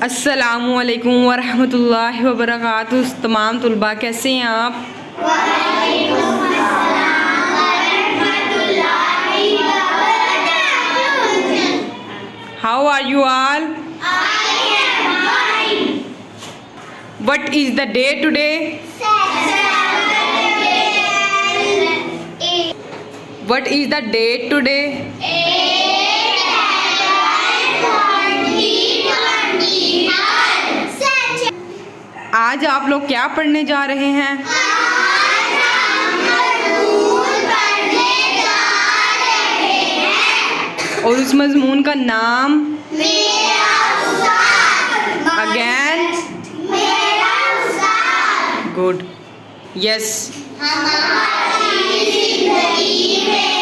अस्सलामुअलैकुम वरहमतुल्लाहि वबरकातुहू। तमाम तुलबा कैसे हैं आप? How are you all? What is the day today? What is the date today? आज आप लोग क्या पढ़ने जा रहे हैं? और उस मजमून का नाम? अगेन? Good, yes. हमारी जिंदगी में